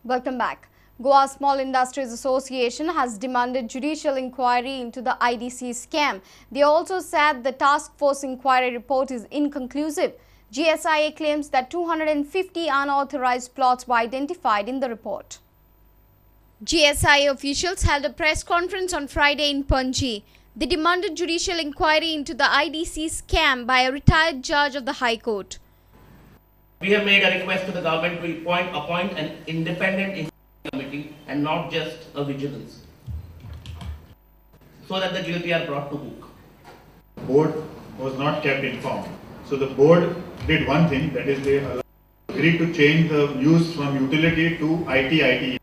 Welcome back. Goa Small Industries Association has demanded judicial inquiry into the IDC scam. They also said the task force inquiry report is inconclusive. GSIA claims that 250 unauthorized plots were identified in the report. GSIA officials held a press conference on Friday in Panji. They demanded judicial inquiry into the IDC scam by a retired judge of the High Court. We have made a request to the government to appoint an independent committee and not just a vigilance, so that the guilty are brought to book. Board was not kept informed. So the board did one thing, that is they agreed to change the use from utility to IT.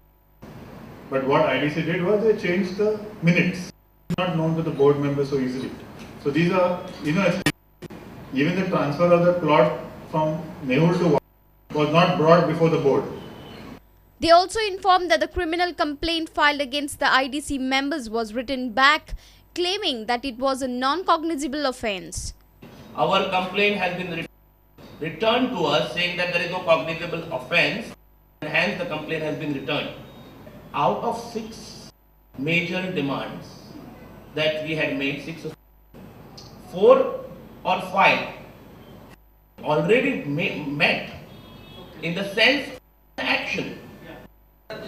But what IDC did was they changed the minutes. Not known to the board members so easily. So these are, even the transfer of the plot from Nehul to was not brought before the board. They also informed that the criminal complaint filed against the IDC members was written back, claiming that it was a non-cognizable offence. Our complaint has been returned to us saying that there is no cognizable offence, and hence the complaint has been returned. Out of 6 major demands that we had made, 4 or 5 already met in the sense of action.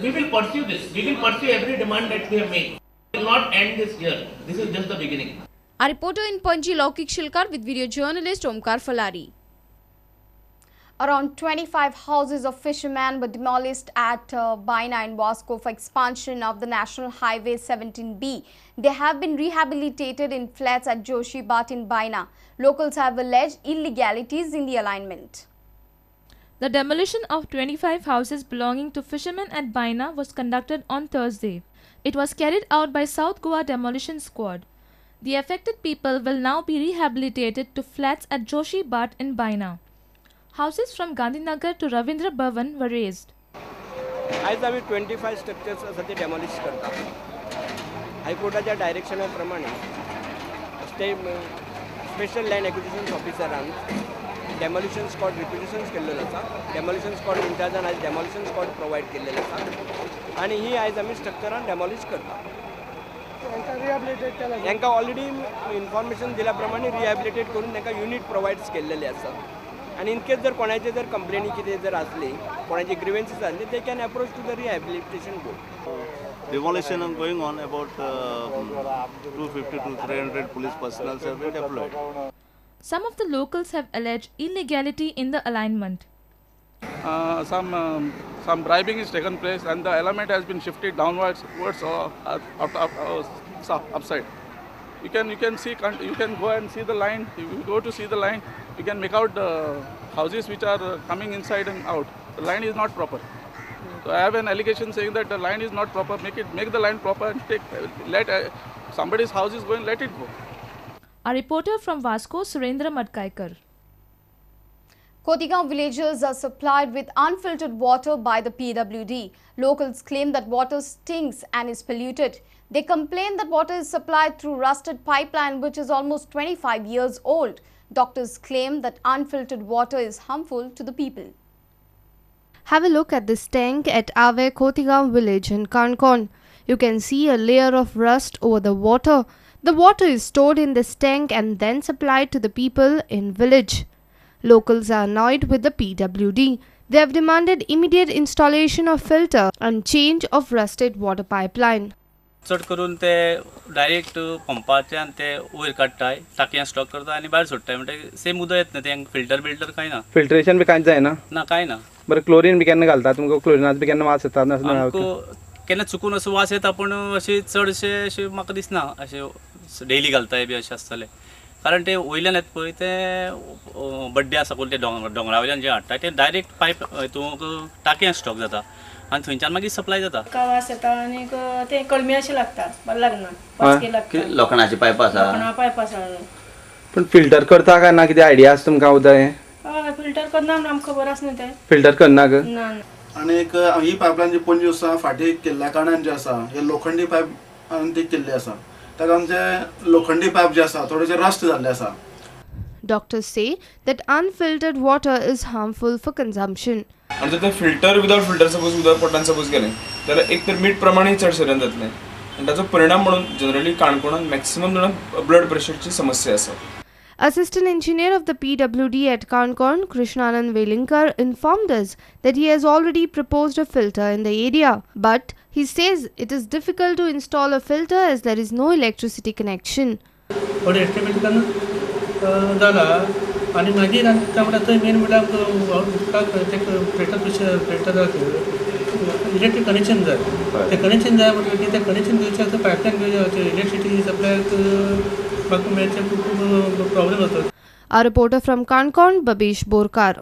We will pursue this. We will pursue every demand that we have made. We will not end this year. This is just the beginning. A reporter in Panji, Laukik Shilkar, with video journalist Omkar Falari. Around 25 houses of fishermen were demolished at Baina in Vasco for expansion of the National Highway 17B. They have been rehabilitated in flats at Joshi Bhat in Baina. Locals have alleged illegalities in the alignment. The demolition of 25 houses belonging to fishermen at Baina was conducted on Thursday. It was carried out by South Goa Demolition Squad. The affected people will now be rehabilitated to flats at Joshi Bhat in Baina. Houses from Gandhinagar to Ravindra Bhavan were razed. आज आम्ही 25 structures असं ते डेमॉलिश करता. हायकोर्टाच्या डायरेक्शनाप्रमाणे special land acquisition ऑफिसरान demolition squad रिक्विजिशन्स केल्लेलो आसा. Demolition squad इंचार्जान आज demolition squad provide केल्लेलो आसा आनी ही आज आमी स्ट्रक्चरान डेमॉलिश करता. तांकां ऑलरेडी इन्फॉर्मेशन दिल्या प्रमाणे रिहॅबिलिटेट करून तांकां युनिट प्रोवायड्स केल्लेले आसा. आणि इन केस जर कोणाचे जर कंप्लेनी कितें जर असली, कोणाचे ग्रीवेंसेस असले, they can approach to the rehabilitation board. Demolition is going on. About 250 to 300 police personnel have been deployed. Some of the locals have alleged illegality in the alignment. Some bribing is taken place and the alignment has been shifted downwards towards upside. You can see, you can go and see the line. If you go to see the line, you can make out the houses which are coming inside and out. The line is not proper. So I have an allegation saying that the line is not proper. Make the line proper and let somebody's house is going, let it go. A reporter from Vasco, Surendra Madkaikar. Kotigaon villagers are supplied with unfiltered water by the PWD. Locals claim that water stinks and is polluted. They complain that water is supplied through rusted pipeline which is almost 25 years old. Doctors claim that unfiltered water is harmful to the people. Have a look at this tank at Ave Kotigaon village in Kankon. You can see a layer of rust over the water. The water is stored in this tank and then supplied to the people in village. Locals are annoyed with the PWD. They have demanded immediate installation of filter and change of rusted water pipeline. चड करून ते direct पंपाच्यान ते वयर काडटाय, टाकयांत stock करता आनी भायर सोडटाय. म्हणजे same उदक येत ना, ते फिल्टर कांय ना. फिल्ट्रेशन बी कांयच जायना ना कांय ना. बरं क्लोरीन बी केन्ना घालता तुमकां? क्लोरिनात बी केन्ना वास येता? केन्ना चुकून असो वास येता, पूण अशें चडशे अशें म्हाका दिसना अशें डेली घालताय बी अशें आसतलें. कारण ते वयल्यान येता पळय ते बड्डे आसा पळय ते दोंगरा वयल्यान जे हाडटा ते डायरेक्ट पायप हितूंक टाकयांत स्टॉक जाता आनी थंयच्यान मागीर सप्लाय जाता. वास येता आनी ते कळमी अशें लागता, बरें लागना. लोखंडाची पायप आसा. पायप आसा. पण फिल्टर करता काय ना? कितें आयडिया आसा तुमकां उदक? फिल्टर करना आमकां खबर आसना ते. फिल्टर करना ग? ना. आनी ही पायपलायन जी पणजी आसा फाटी केल्ल्या कारणान जे आसा हे लोखंडी पायप आनी ती केल्ली आसा, ताका आमचे लोखंडी पायप जे आसा थोडेशे रस्ट जाल्ले आसा. Doctors say that unfiltered water is harmful for consumption. आनी जर ते फिल्टर विदाउट फिल्टर सपोज उदक पोटान सपोज गेलें जाल्यार एक तर मीठ प्रमाणूय चड शरीरान जातलें आनी ताचो परिणाम म्हणून जनरली काणकोणांत मॅक्सिमम जाणांक ब्लड प्रेशरची समस्या आसा. Assistant Engineer of the PWD at Kankorn, Krishnanand Velinkar, informed us that he has already proposed a filter in the area, but he says it is difficult to install a filter as there is no electricity connection. थोडे estimate करून जाला आणि मागीर काय म्हणटा थंय main म्हणल्यार उदकाक फिल्टराक इलेक्ट्रीक कनेक्शन जाय. ते कनेक्शन जाय म्हटल्यार की ते कनेक्शन घेवचे पायपलायन घेवचे इलेक्ट्रिसिटी सप्लाय म्हाका मेळचे खूब प्रॉब्लेम जाता. A reporter from Kankorn, Babesh Borkar.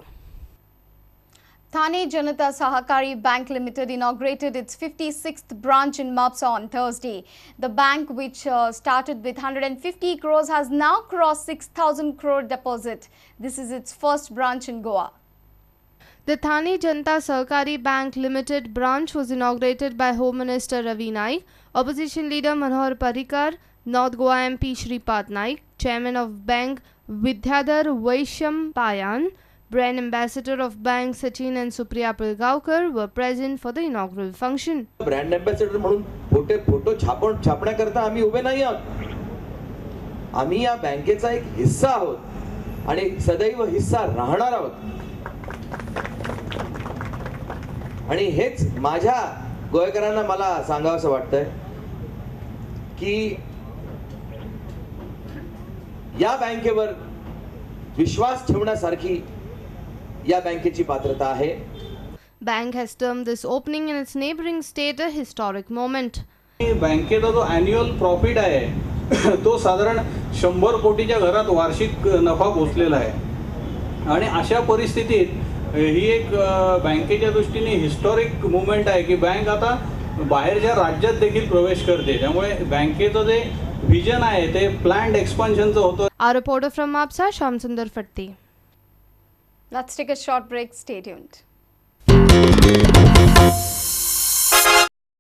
Thane Janata Sahakari Bank Limited inaugurated its 56th branch in Mapsa on Thursday. The bank, which started with 150 crores, has now crossed 6,000 crore deposit. This is its first branch in Goa. The Thane Janata Sahakari Bank Limited branch was inaugurated by Home Minister Ravi Naik, Opposition Leader Manohar Parrikar, North Goa MP Shripad Naik, Chairman of Bank Vidyadhar Vaisham Payan, Brand Ambassador of Bank Sachin and Supriya Pilgaonkar were present for the inaugural function. Brand ambassador म्हणून photo छापण्याकरता आम्ही उभे नाही आहोत. आम्ही या बँकेचा एक हिस्सा आहोत आणि सदैव हिस्सा राहणार आहोत. आणि हेच माझ्या गोयकरांना मला सांगावंसं वाटतंय की या बँकेवर विश्वास ठेवण्यासारखी या बँकेची पात्रता आहे. Bank has termed this opening in its neighboring state a historic moment. बँकेचा जो ॲन्युअल प्रॉफिट आहे तो साधारण 100 कोटीच्या घरात वार्षिक नफा पोचलेला आहे आणि अशा परिस्थितीत ही एक बँकेच्या दृष्टीने हिस्टॉरिक मुवमेंट आहे की बँक आता बाहेरच्या राज्यात देखील प्रवेश करते. त्यामुळे बँकेचं जे विजन आहे ते प्लॅन्ड एक्सपान्शनचं होतं. Our reporter from Mapsa, Shamsundar Fatte. Let's take a short break. Stay tuned.